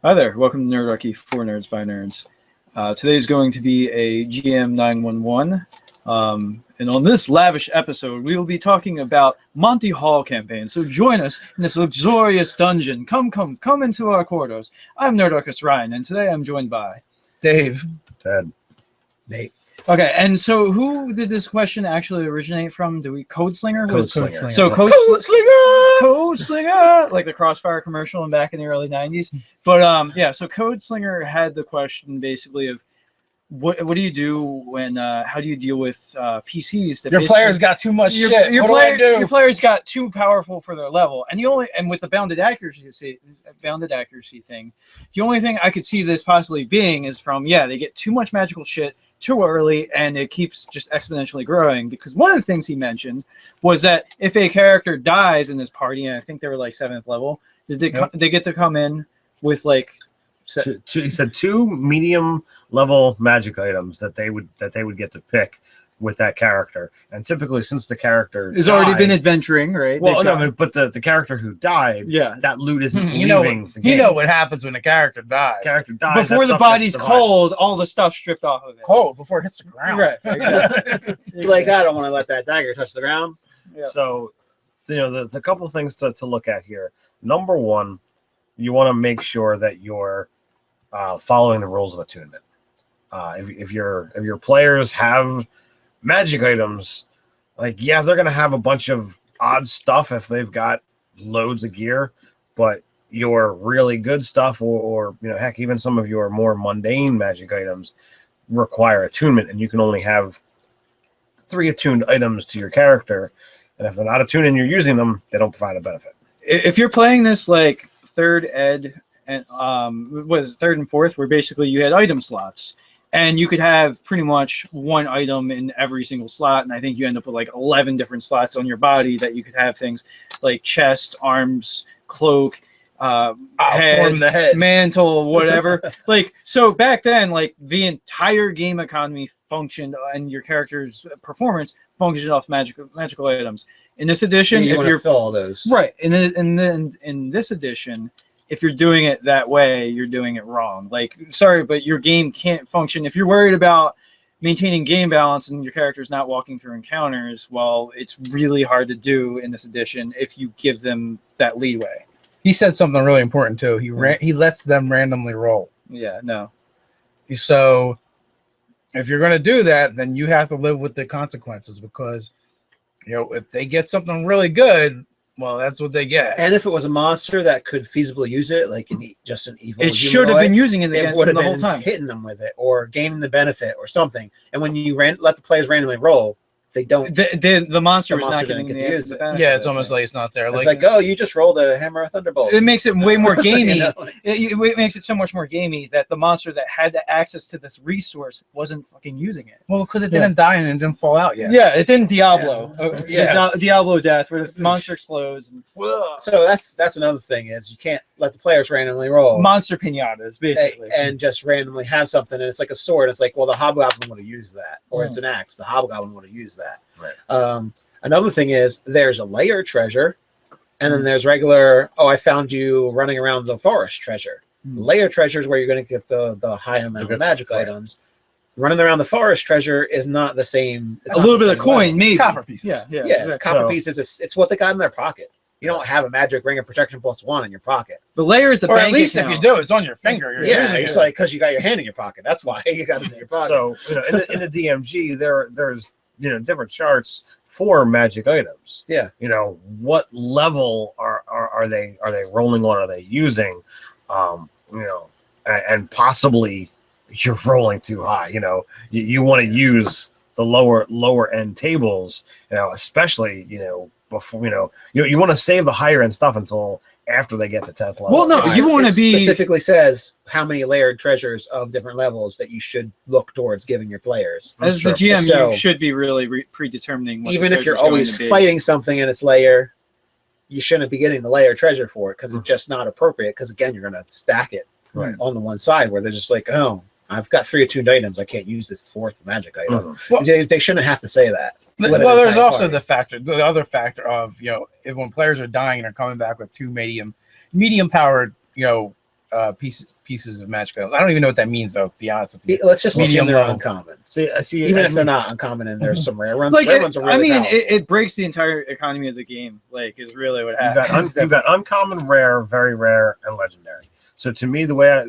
Hi there, welcome to Nerdarchy for Nerds by Nerds. Today is going to be a GM 911, and on this lavish episode, we will be talking about Monty Hall campaign. So join us in this luxurious dungeon. Come into our corridors. I'm Nerdarchy Ryan, and today I'm joined by Dave, Ted, Nate. Okay, and so who did this question actually originate from? Do we Code Slinger? Code Slinger. So Code Slinger, like the Crossfire commercial back in the early '90s. But yeah, so Code Slinger had the question basically of what do you do when how do you deal with PCs that Your players got too much shit. Your what do I do? Your players got too powerful for their level, and with the bounded accuracy thing, the only thing I could see this possibly being is from they get too much magical shit too early, and it keeps just exponentially growing. Because one of the things he mentioned was that if a character dies in this party, and I think they were like 7th level, they get to come in with like. He said 2 medium level magic items that they would get to pick with that character, and typically since the character has already been adventuring, right? Well, but the character who died, that loot isn't leaving the game. You know what happens when a character dies. Before the body's cold, all the stuff's stripped off of it. Cold before it hits the ground. Right. Exactly. You're like, I don't want to let that dagger touch the ground. Yeah. So, the couple things to look at here. Number one, you want to make sure that you're following the rules of attunement. If your players have magic items, like they're gonna have a bunch of odd stuff if they've got loads of gear, but your really good stuff or heck, even some of your more mundane magic items require attunement, and you can only have 3 attuned items to your character, and if they're not attuned and you're using them, they don't provide a benefit. If you're playing this like 3rd ed and was 3rd and 4th, where basically you had item slots, and you could have pretty much 1 item in every single slot, and I think you end up with like 11 different slots on your body that you could have things like chest, arms, cloak, head, mantle, whatever. Like, so back then, like the entire game economy functioned and your character's performance functioned off magical items. In this edition, if you're fill all those right, in this edition, if you're doing it that way, you're doing it wrong. Like, sorry, but your game can't function. If you're worried about maintaining game balance and your character's not walking through encounters, well, it's really hard to do in this edition if you give them that leeway. He said something really important too. He lets them randomly roll. Yeah, no. So if you're going to do that, then you have to live with the consequences, because if they get something really good, well, that's what they get. And if it was a monster that could feasibly use it, like just an evil, it should have been using it against them the whole time, hitting them with it or gaining the benefit or something. And when you let the players randomly roll, they don't. The monster was not getting to the use it. Yeah, it's almost like it's not there. It's like, oh, you just rolled a hammer of thunderbolt. It makes it way more gamey. It makes it so much more gamey that the monster that had the access to this resource wasn't fucking using it. Well, because it didn't die and it didn't fall out yet. Yeah, it didn't Diablo. Diablo death, where the monster explodes. And, so that's another thing is you can't let the players randomly roll. Monster pinatas, basically. And just randomly have something, and it's like a sword. It's like, well, the hobgoblin would have used that. Or it's an axe. The hobgoblin would have used that. Right. Another thing is there's a layer treasure, and then there's regular, I found you running around the forest treasure. Layer treasure is where you're going to get the high amount of magic items. Running around the forest treasure is not the same. It's a little bit of coin, maybe. It's copper pieces. Yeah, it's copper pieces. It's what they got in their pocket. You don't have a magic ring of protection +1 in your pocket. The layer is the or bank at least account. If you do, it's on your finger. It's like because you got your hand in your pocket. That's why you got it in your pocket. So in the DMG, there's different charts for magic items. Yeah. What level are they rolling on? Are they using? And possibly you're rolling too high. You want to use the lower end tables. Especially before you want to save the higher end stuff until after they get to 10th level. Well, no, you want to be specifically says how many layered treasures of different levels that you should look towards giving your players. As the GM, you should be really predetermining. Even if you're always fighting something in its layer, you shouldn't be getting the layer treasure for it because it's just not appropriate. Because again, you're going to stack it on the one side where they're just like, oh, I've got 3 attuned items. I can't use this 4th magic item. Well, they shouldn't have to say that. Well, there's also the other factor of if when players are dying and are coming back with 2 medium powered pieces of magic items. I don't even know what that means though. To be honest with you. Let's just assume Medium they're level. uncommon. See, Even if they're not uncommon, and there's some rare ones. Like, Rare ones are really powerful. it breaks the entire economy of the game. Like, is really what happens. You've got uncommon, rare, very rare, and legendary. So to me, the way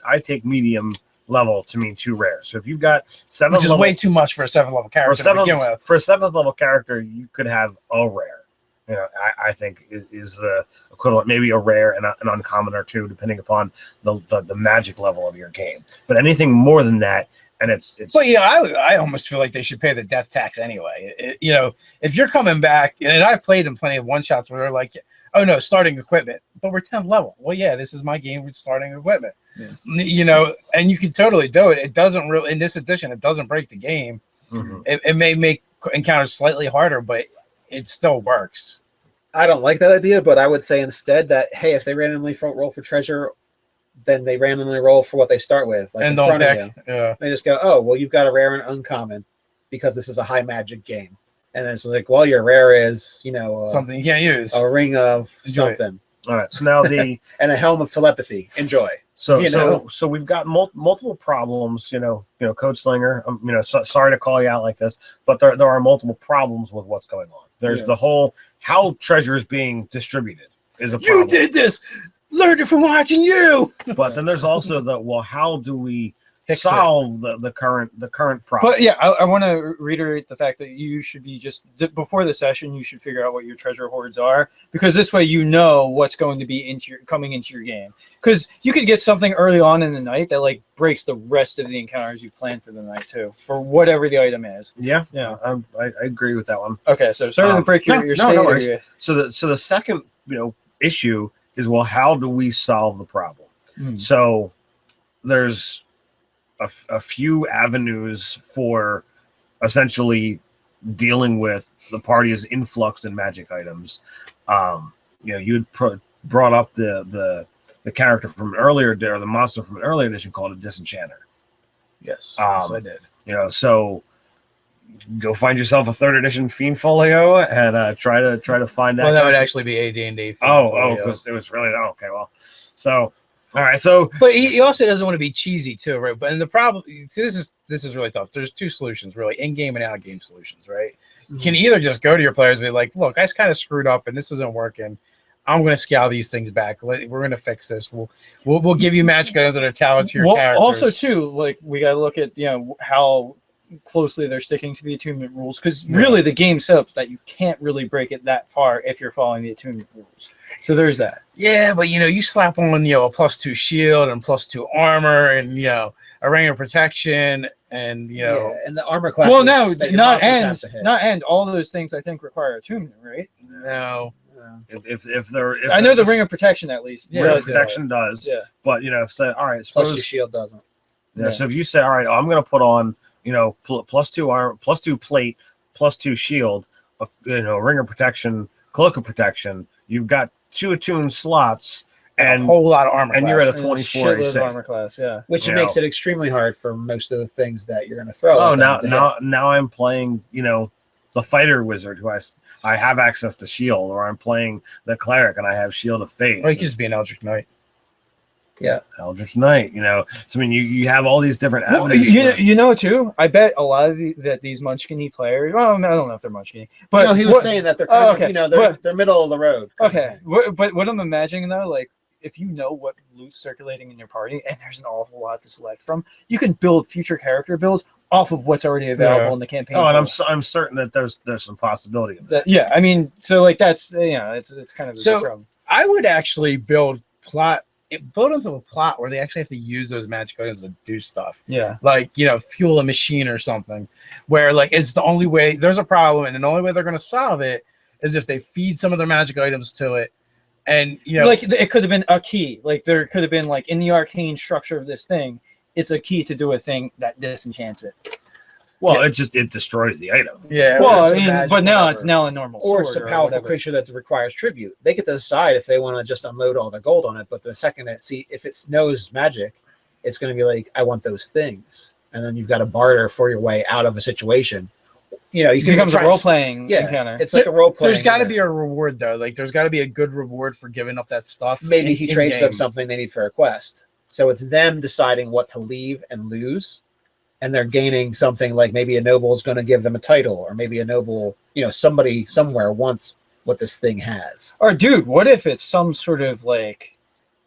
I take medium level to mean 2 rare. So if you've got 7 Which is level, way too much for a 7th level character to begin with. for a 7th level character, you could have a rare. I think is the equivalent, maybe a rare and an uncommon or 2, depending upon the magic level of your game. But anything more than that, and it's. But I almost feel like they should pay the death tax anyway. If you're coming back, and I've played in plenty of one shots where they're like, oh no, starting equipment, but we're 10th level. Well, yeah, this is my game with starting equipment. Yeah. And you can totally do it. It doesn't really, in this edition, it doesn't break the game. Mm-hmm. It may make encounters slightly harder, but it still works. I don't like that idea, but I would say instead that, hey, if they randomly roll for treasure, then they randomly roll for what they start with. Like, and in don't front pick. of you. Yeah. They just go, oh, well, you've got a rare and uncommon because this is a high magic game. And then it's like, well, your rare is, Something you can't use. a ring of Enjoy something. All right. So now and a helm of telepathy. Enjoy. So we've got multiple problems. Code Slinger. Sorry to call you out like this, but there are multiple problems with what's going on. There's the whole how treasure is being distributed is a problem. You did this. Learned it from watching you. But then there's also how do we solve the current problem? But yeah, I want to reiterate the fact that you should be before the session, you should figure out what your treasure hoards are, because this way what's going to be coming into your game. Because you could get something early on in the night that like breaks the rest of the encounters you planned for the night too, for whatever the item is. Yeah, yeah, I agree with that one. Okay, so sorry to break your state. No worries. So the second issue is, well, how do we solve the problem? So there's a few avenues for essentially dealing with the party as influxed in magic items. You had brought up the character from earlier, or the monster from an earlier edition called a disenchanter. Yes, yes, I did. So go find yourself a 3rd edition Fiend Folio and try to find that. Well, that would actually be AD&D. Because it was really okay. Well, so. All right, so but he also doesn't want to be cheesy too, right? But the problem, see, this is really tough. There's 2 solutions, really, in-game and out-game solutions, right? You can either just go to your players and be like, "Look, I kind of screwed up, and this isn't working. I'm going to scale these things back. We're going to fix this. We'll give you magic items that are tailored to your characters." Also, too, like we got to look at how closely they're sticking to the attunement rules, because really the game set up that you can't really break it that far if you're following the attunement rules. So there's that. Yeah, but you slap on a +2 shield and +2 armor and a ring of protection and and the armor class. Well, no, not all of those things I think require attunement, right? No. If I know the ring of protection at least. Ring of protection does. Yeah. But say, all right, plus your shield doesn't. Yeah. So if you say, all right, I'm going to put on +2 armor, +2 plate, +2 shield, ring of protection, cloak of protection. You've got 2 attuned slots and a whole lot of armor, and class. you're at a 24 AC armor class, yeah. Which makes it extremely hard for most of the things that you're going to throw. Oh, now I'm playing, the fighter wizard who I have access to shield, or I'm playing the cleric and I have shield of faith. Or you could just be an Eldritch Knight. Yeah, Eldritch Knight. So I mean, you have all these different avenues. Too. I bet a lot of these Munchkin-y players. Well, I don't know if they're Munchkin-y, but no, he was saying that they're kind of, they're middle of the road. Okay, but what I'm imagining though, like if you know what loot's circulating in your party, and there's an awful lot to select from, you can build future character builds off of what's already available in the campaign. Oh, and I'm certain that there's some possibility of that. Yeah, I mean, so like that's it's kind of a problem. I would actually build into the plot where they actually have to use those magic items to do stuff. Yeah. Like, fuel a machine or something where like it's the only way there's a problem, and the only way they're going to solve it is if they feed some of their magic items to it. And, like it could have been a key. Like there could have been like in the arcane structure of this thing, it's a key to do a thing that disenchants it. Well, it destroys the item. Yeah. Well, I mean, but now it's now a normal sword. Or it's a powerful creature that requires tribute. They get to decide if they want to just unload all their gold on it. But the second if it knows magic, it's going to be like, I want those things. And then you've got to barter for your way out of a situation. you know, you It can becomes a try- role playing Yeah, encounter. it's like a role playing. There's got to be a reward though. Like there's got to be a good reward for giving up that stuff. maybe he trades them in-game. something they need for a quest. So it's them deciding what to leave and lose, and they're gaining something like maybe a noble is going to give them a title, or maybe a noble, you know, somebody somewhere wants what this thing has. Or dude, what if it's some sort of like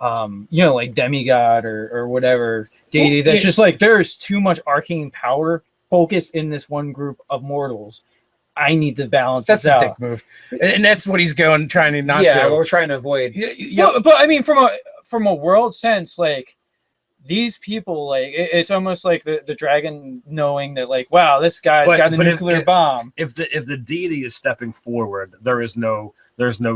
you know, like demigod or whatever deity that's just like there's too much arcane power focused in this one group of mortals. I need to balance That's this a out. dick move, and that's what he's trying to not Yeah, do. well, we're trying to avoid. Yeah, But I mean, from a world sense, like these people, like it's almost like the dragon knowing that, like, wow, this guy's got a nuclear bomb. If the deity is stepping forward, there's no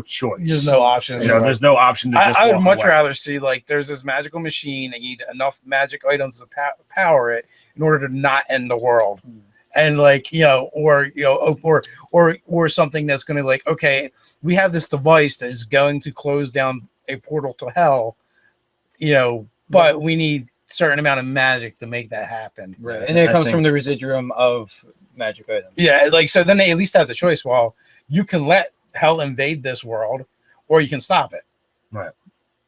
choice. there's no options. You know, there's no option to just I would walk much away. rather see like there's this magical machine and you need enough magic items to power it in order to not end the world. And like, you know, or something that's going to like, okay, we have this device that is going to close down a portal to hell, you know, but we need certain amount of magic to make that happen. Right. And then it I comes think- from the residuum of magic items. Yeah, like so then they at least have the choice. Well, you can let hell invade this world, or you can stop it. Right.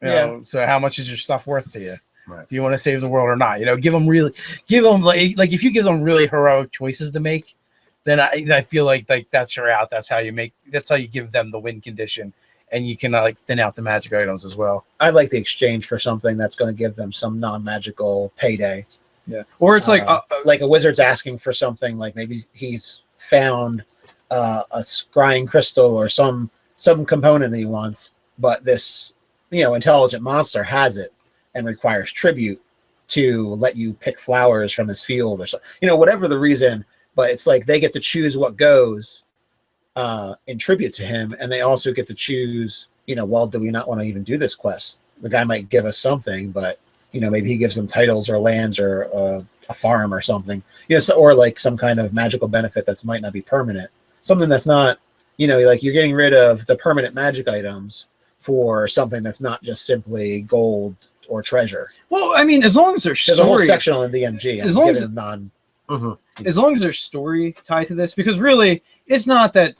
You know, so how much is your stuff worth to you? Right. Do you want to save the world or not? You know, give them like if you give them really heroic choices to make, then I feel like that's your out. That's how you give them the win condition, and you can like thin out the magic items as well. I'd like the exchange for something that's going to give them some non-magical payday. Yeah. Or it's like Like a wizard's asking for something, like maybe he's found a scrying crystal or some component that he wants, but this, you know, intelligent monster has it and requires tribute to let you pick flowers from his field or something, you know, whatever the reason. But it's like they get to choose what goes in tribute to him, and they also get to choose, you know, well, do we not want to even do this quest? The guy might give us something, but you know, maybe he gives them titles or lands or a farm or something, you know, or like some kind of magical benefit that's might not be permanent, something that's not, you know, like you're getting rid of the permanent magic items for something that's not just simply gold or treasure. well, I mean, as long as there's There's a whole story, section on the DMG. As long as given non. as long as there's story tied to this, because really, it's not that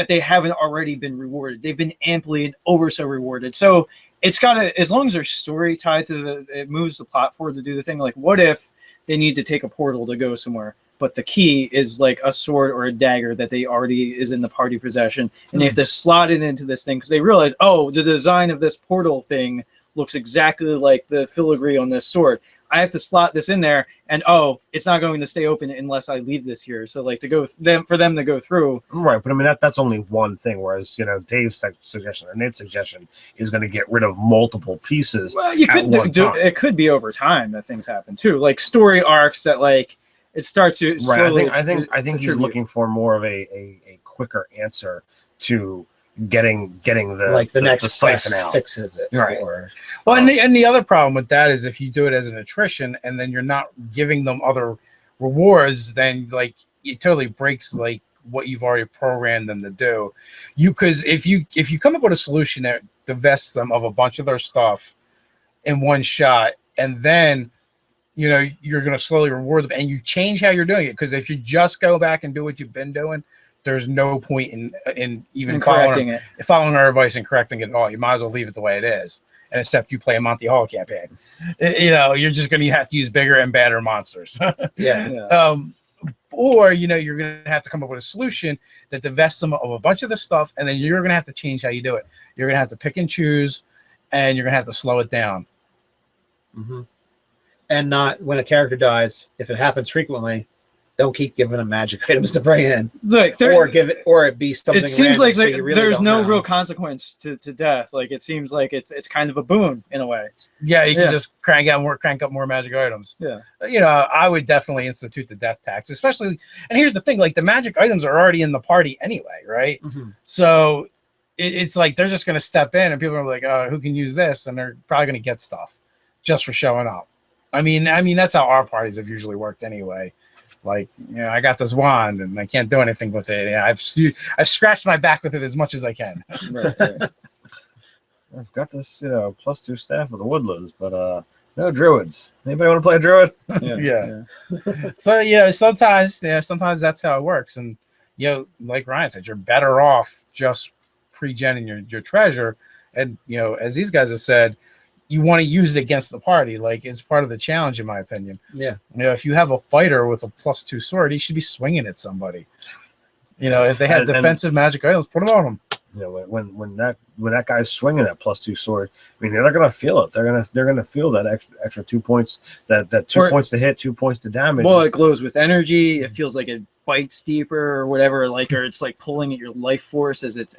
they haven't already been rewarded. They've been amply and over so rewarded. So it's gotta, as long as there's story tied to it moves the plot forward to do the thing. Like, what if they need to take a portal to go somewhere, but the key is like a sword or a dagger that they already is in the party possession, and they have to slot it into this thing because they realize, oh, the design of this portal thing looks exactly like the filigree on this sword. I have to slot this in there, and oh, it's not going to stay open unless I leave this here. So like for them to go through. Right, but I mean that's only one thing. Whereas, you know, Dave's suggestion or Nate's suggestion is going to get rid of multiple pieces. Well, you could do it. Could be over time that things happen too, like story arcs that like it starts to. Right, slowly I think he's attribute. looking for more of a quicker answer to getting the Like the next siphon quest out. fixes it. Right. Or, Well, and the other problem with that is if you do it as an attrition and then you're not giving them other rewards, then like it totally breaks like what you've already programmed them to do. Because if you come up with a solution that divests them of a bunch of their stuff in one shot, and then you know you're going to slowly reward them, and you change how you're doing it. Because if you just go back and do what you've been doing, there's no point in even correcting it. following our advice and correcting it at all. You might as well leave it the way it is, and except you play a Monty Hall campaign. You know, you're just going to have to use bigger and badder monsters. yeah. Yeah. Or, you know, you're going to have to come up with a solution that divests them of a bunch of this stuff, and then you're going to have to change how you do it. You're going to have to pick and choose, and you're going to have to slow it down. Mm-hmm. And not when a character dies, if it happens frequently, don't keep giving them magic items to bring in, Like or give it, or it be something. it seems random, like so you really there's don't no know. real consequence to death. Like it seems like it's kind of a boon in a way. Yeah, you can Yeah. just crank up more magic items. Yeah. You know, I would definitely institute the death tax, especially. And here's the thing: like the magic items are already in the party anyway, right? Mhm. So it's like they're just going to step in, and people are like, "Oh, who can use this?" And they're probably going to get stuff just for showing up. I mean, that's how our parties have usually worked anyway. Like, you know, I got this wand and I can't do anything with it. Yeah, I've scratched my back with it as much as I can. Right. I've got this, you know, +2 staff of the woodlands, but No druids. Anybody want to play a druid? Yeah. So sometimes that's how it works, and like Ryan said, you're better off just pre-genning your treasure, and as these guys have said, you want to use it against the party. Like, it's part of the challenge, in my opinion. Yeah. If you have a fighter with a +2 sword, he should be swinging at somebody. If they have defensive magic items, put them on them. When that guy's swinging that +2 sword, I mean, they're gonna feel it. They're gonna feel that extra 2 points, that 2 points to hit, 2 points to damage. Well, it glows with energy. It feels like it bites deeper or whatever, or it's like pulling at your life force as it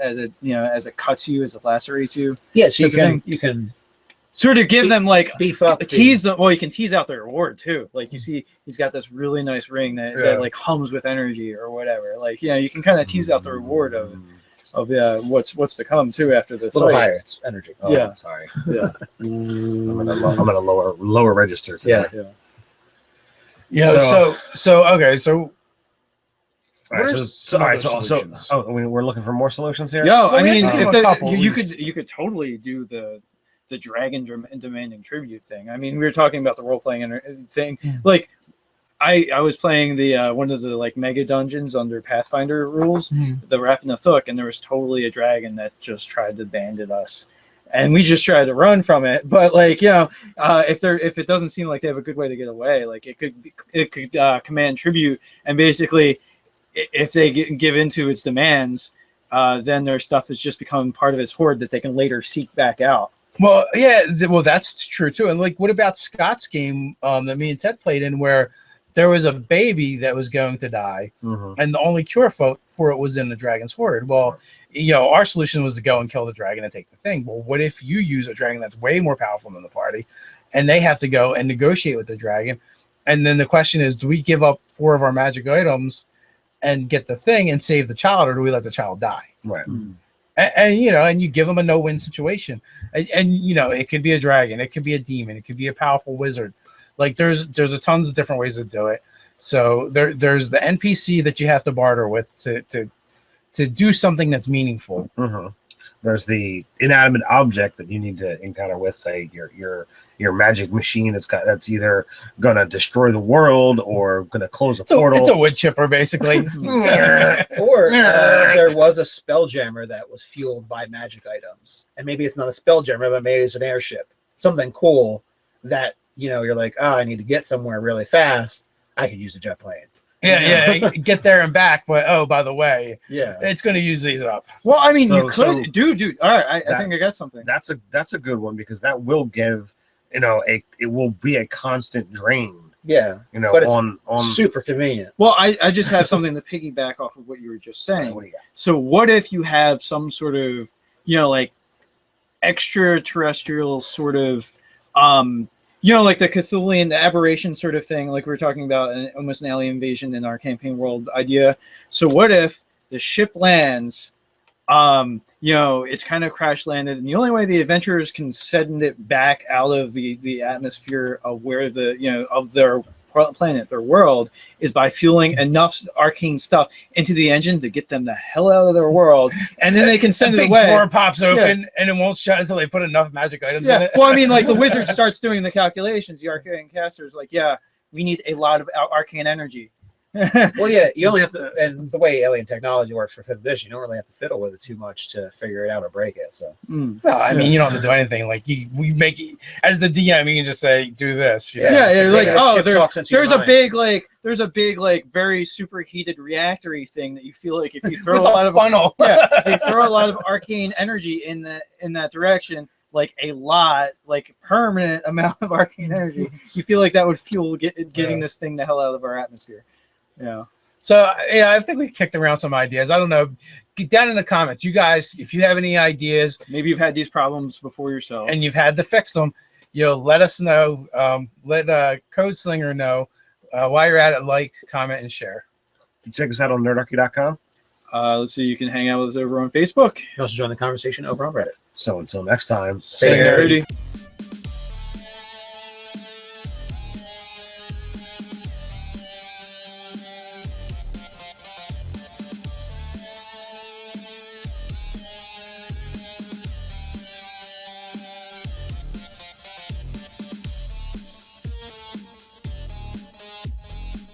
cuts you, as it lacerates you. Yeah, so you can sort of give them like beef up, tease them. Well, you can tease out the reward too. Like, you see, he's got this really nice ring that like hums with energy or whatever. Like, you can kind of tease out the reward of what's to come too after the a little fight. higher. It's energy. Oh, Yeah. Sorry. Yeah. I'm at a lower register today. Yeah. So All right, some other solutions? We're looking for more solutions here. Yo, I we mean, have to give if a couple, you at least. could totally do the dragon demanding tribute thing. I mean, we were talking about the role playing thing. Like, I was playing the one of the like mega dungeons under Pathfinder rules, the Rapin the Thook, and there was totally a dragon that just tried to bandit us, and we just tried to run from it. But like, if it doesn't seem like they have a good way to get away, like it could command tribute, and basically, if they give into its demands, then their stuff is just becoming part of its hoard that they can later seek back out. Well, yeah, that's true too. And like, what about Scott's game that me and Ted played in, where there was a baby that was going to die, and the only cure for it was in the dragon's hoard? Well, our solution was to go and kill the dragon and take the thing. Well, what if you use a dragon that's way more powerful than the party, and they have to go and negotiate with the dragon? And then the question is, do we give up 4 of our magic items and get the thing and save the child, or do we let the child die? Right. And you give them a no-win situation, and it could be a dragon, it could be a demon, it could be a powerful wizard. Like, there's a tons of different ways to do it. So there's the NPC that you have to barter with to do something that's meaningful. There's the inanimate object that you need to encounter with, say your magic machine that's either gonna destroy the world or gonna close a portal. It's a wood chipper, basically. Or there was a spelljammer that was fueled by magic items, and maybe it's not a spelljammer, but maybe it's an airship, something cool that you're like, oh, I need to get somewhere really fast. I could use a jet plane. Yeah, get there and back. But oh, by the way, it's going to use these up. Well, I mean, you could, dude. All right, I think I got something. That's a good one, because that will give it will be a constant drain. Yeah, but it's on super convenient. Well, I just have something to piggyback off of what you were just saying. What do you got? So what if you have some sort of like extraterrestrial sort of like the Cthulhian, the aberration sort of thing, like we were talking about, almost an alien invasion in our campaign world idea. So what if the ship lands, it's kind of crash landed, and the only way the adventurers can send it back out of the atmosphere of where of their planet, their world, is by fueling enough arcane stuff into the engine to get them the hell out of their world, and then they can send it away. The door pops open and it won't shut until they put enough magic items in it. Well, I mean, like, the wizard starts doing the calculations. The arcane caster is like, we need a lot of arcane energy. Well, you only have to, and the way alien technology works for 5th edition, you don't really have to fiddle with it too much to figure it out or break it. So, well, I mean, you don't have to do anything. Like, we make it as the DM, you can just say, do this. Like, there's a big very superheated reactory thing that you feel like if you throw a lot of funnel, if you throw a lot of arcane energy in that direction, like a lot, like permanent amount of arcane energy, you feel like that would fuel getting this thing the hell out of our atmosphere. Yeah. So I think we kicked around some ideas. I don't know. Get down in the comments, you guys, if you have any ideas. Maybe you've had these problems before yourself, and you've had to fix them. Let us know. Let Code Slinger know. While you're at it, like, comment, and share. Check us out on nerdarchy.com. Let's see. You can hang out with us over on Facebook. You can also join the conversation over on Reddit. So until next time, stay nerdy.